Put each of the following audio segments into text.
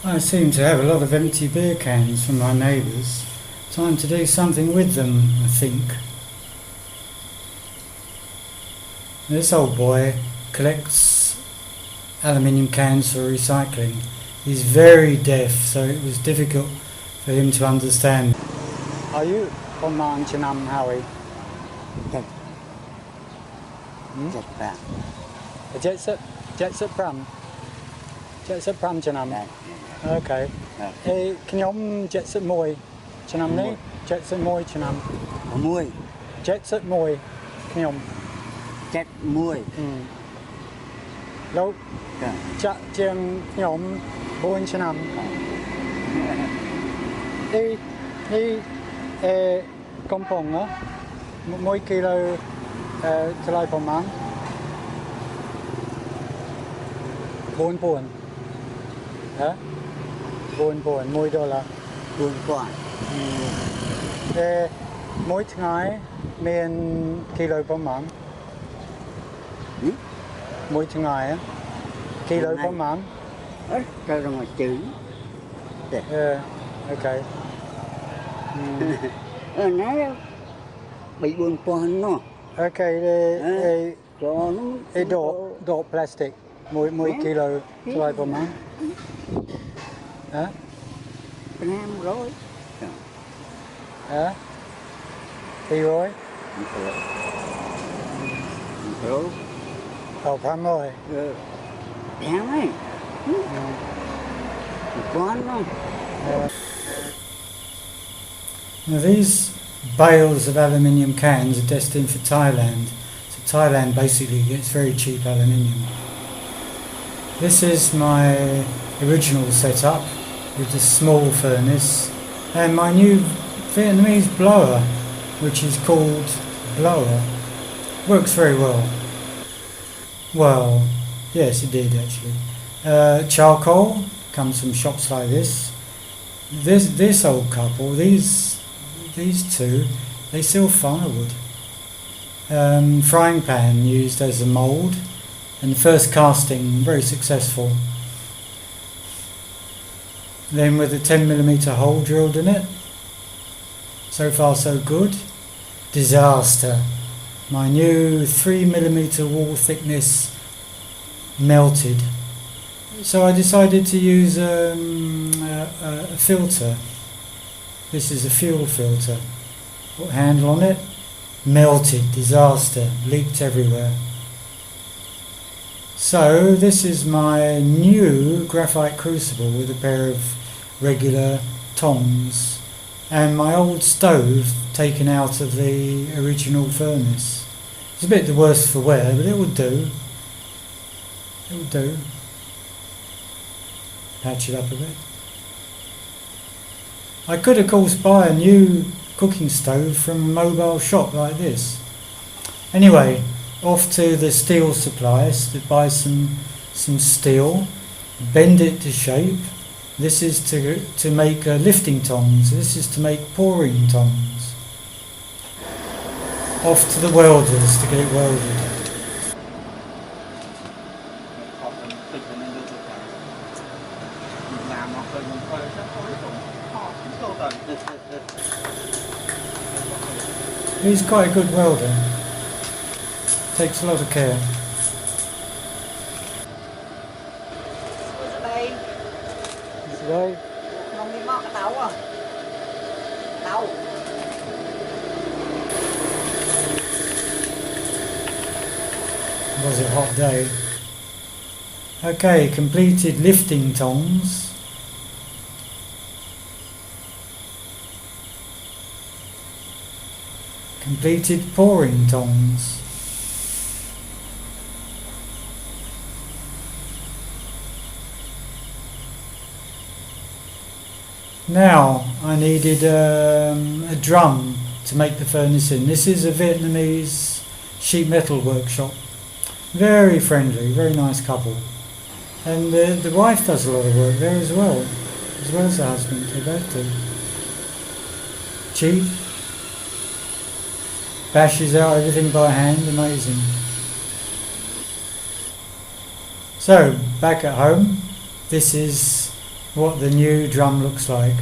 I seem to have a lot of empty beer cans from my neighbours. Time to do something with them, I think. This old boy collects aluminium cans for recycling. He's very deaf, so it was difficult for him to understand. Are you from Chanam, Howie? Jet. Hmm? Jet Pram. Jet Pram. Jet Pram Chanam. Đây. Okay. Ê, cái nhóm jet set môi Chanam này, jet set môi Chanam. Muôi. Jet set môi cái nhóm. Jet muôi. Lâu chạ chiang nhóm 4 ឆ្នាំ កំប៉ុង1 គីឡូថ្លៃប្រមាណ 4,000 ហ៎ 4,000 1 ដុល្លារ 4,000 មួយថ្ងៃមានគីឡូប្រមាណ មួយថ្ងៃគីឡូប្រមាណ Cho ra ngoài chữ. Ok. Nó bị buồn quan nó. Ok, Cho nó độ plastic 1 គីឡូថ្លៃប្រមាណ hả? 500. Hả? 200? 500. Đáng ấy. Quan nó. Now these bales of aluminium cans are destined for Thailand. So Thailand basically gets very cheap aluminium. This is my original setup with the small furnace and my new Vietnamese blower, which is called blower. Works very well. Well, yes, it did actually. Charcoal comes from shops like this. This old couple, these two, they sell firewood. Frying pan used as a mould, and the first casting very successful. Then with a 10mm hole drilled in it. So far so good. Disaster. My new 3mm wall thickness melted. So I decided to use a filter. This is a fuel filter. Put a handle on it. Melted. Disaster. Leaked everywhere. So this is my new graphite crucible with a pair of regular tongs and my old stove taken out of the original furnace. It's a bit the worse for wear, but it would do. It would do. Patch it up a bit. I could of course buy a new cooking stove from a mobile shop like this. Anyway, off to the steel suppliers to buy some steel, bend it to shape. This is to make lifting tongs. This is to make pouring tongs. Off to the welders to get it welded. He's quite a good welder. Takes a lot of care. Today? It was a hot day. Okay, completed lifting tongs. Completed pouring tongs. Now I needed a drum to make the furnace in. This is a Vietnamese sheet metal workshop. Very friendly, very nice couple. And the wife does a lot of work there as well as the husband. They both do. Cheap. Bashes out everything by hand, amazing. So, back at home, this is what the new drum looks like.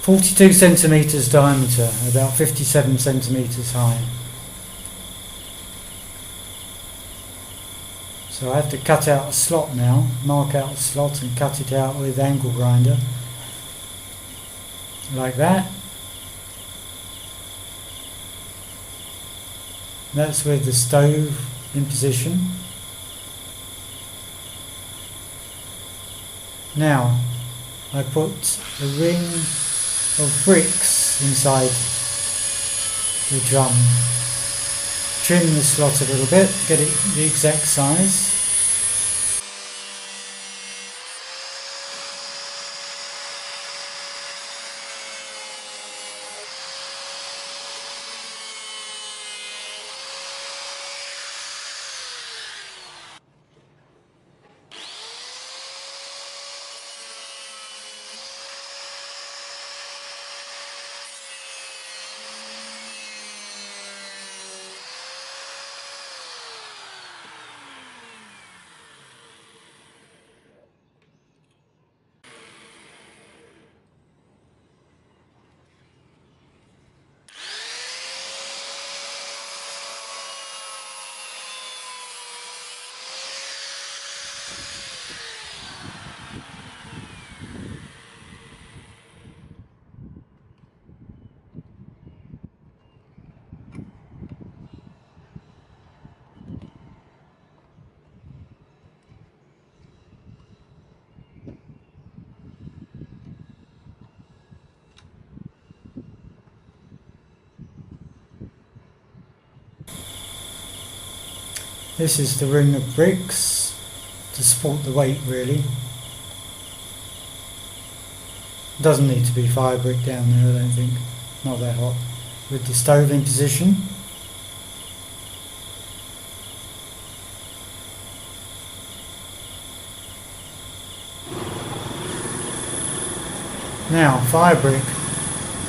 42 centimetres diameter, about 57 centimetres high. So I have to cut out a slot now, mark out a slot and cut it out with angle grinder, like that. That's with the stove in position. Now I put a ring of bricks inside the drum. Trim the slot a little bit, get it the exact size. This is the ring of bricks to support the weight really. Doesn't need to be fire brick down there, I don't think. Not that hot. With the stove in position. Now, fire brick.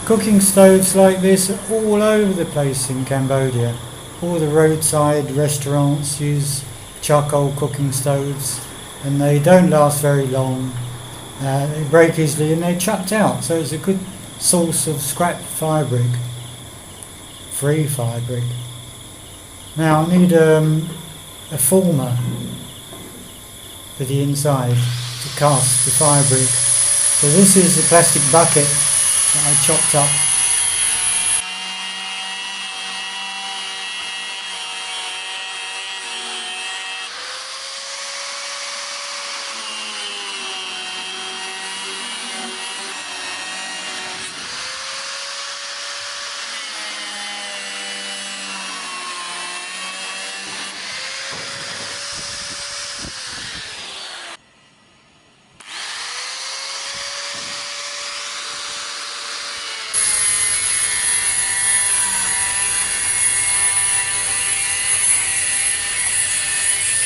Cooking stoves like this are all over the place in Cambodia. All the roadside restaurants use charcoal cooking stoves and they don't last very long. They break easily and they're chucked out, so it's a good source of scrap fire brick. Free fire brick. Now I need a former for the inside to cast the fire brick. So this is the plastic bucket that I chopped up.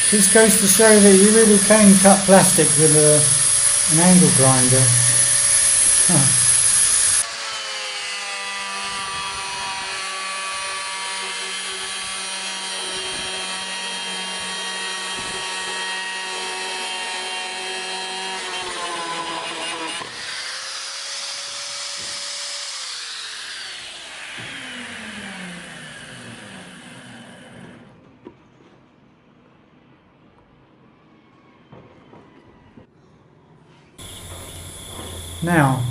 This goes to show that you really can cut plastic with an angle grinder. Now,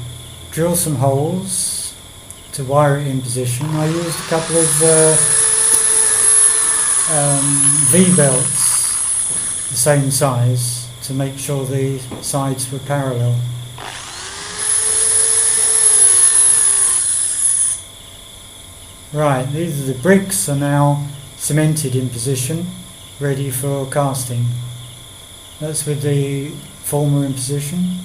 drill some holes to wire it in position. I used a couple of V-belts, the same size, to make sure the sides were parallel. Right, these are the bricks are now cemented in position, ready for casting. That's with the former in position.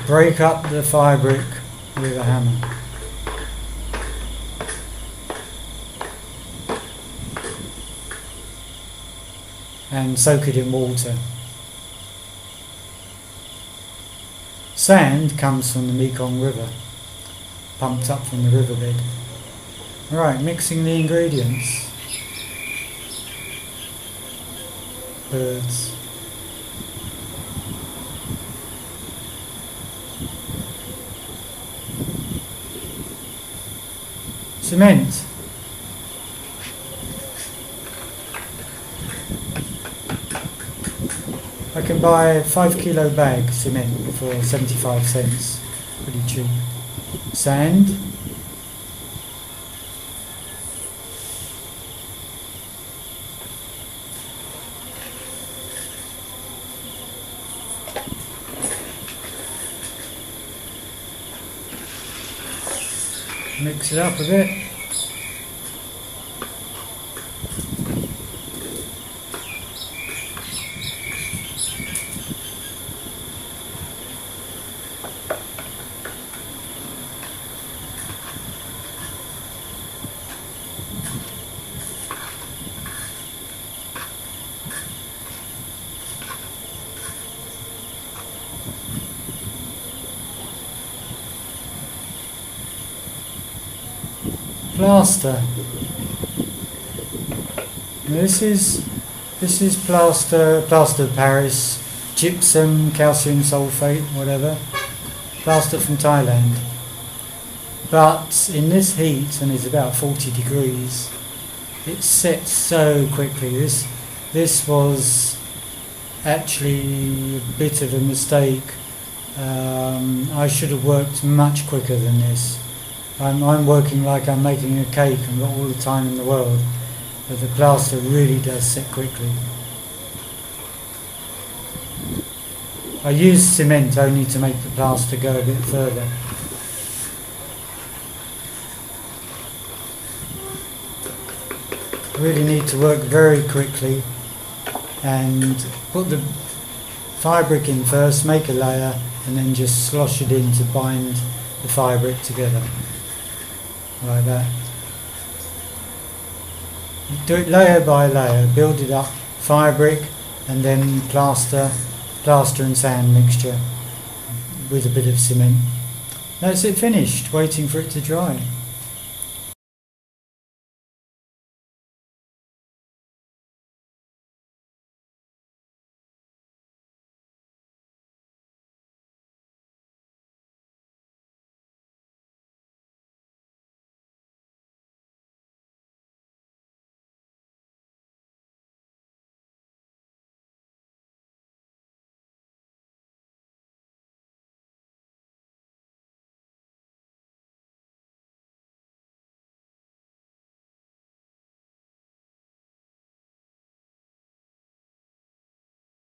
Break up the fire brick with a hammer. And soak it in water. Sand comes from the Mekong River. pumped up from the riverbed. Right, mixing the ingredients. Birds. Cement. I can buy a 5 kilo bag cement for 75 cents. Pretty cheap. Sand. Mix it up a bit. Plaster. Now this is plaster of Paris, gypsum, calcium sulfate, whatever. Plaster from Thailand. But in this heat, and it's about 40 degrees, it sets so quickly. This was actually a bit of a mistake. I should have worked much quicker than this. I'm working like I'm making a cake and got all the time in the world, but the plaster really does set quickly. I use cement only to make the plaster go a bit further. Really need to work very quickly and put the fabric in first, make a layer, and then just slosh it in to bind the fabric together. Like that. Do it layer by layer, build it up, fabric, and then plaster and sand mixture with a bit of cement. That's it finished, waiting for it to dry.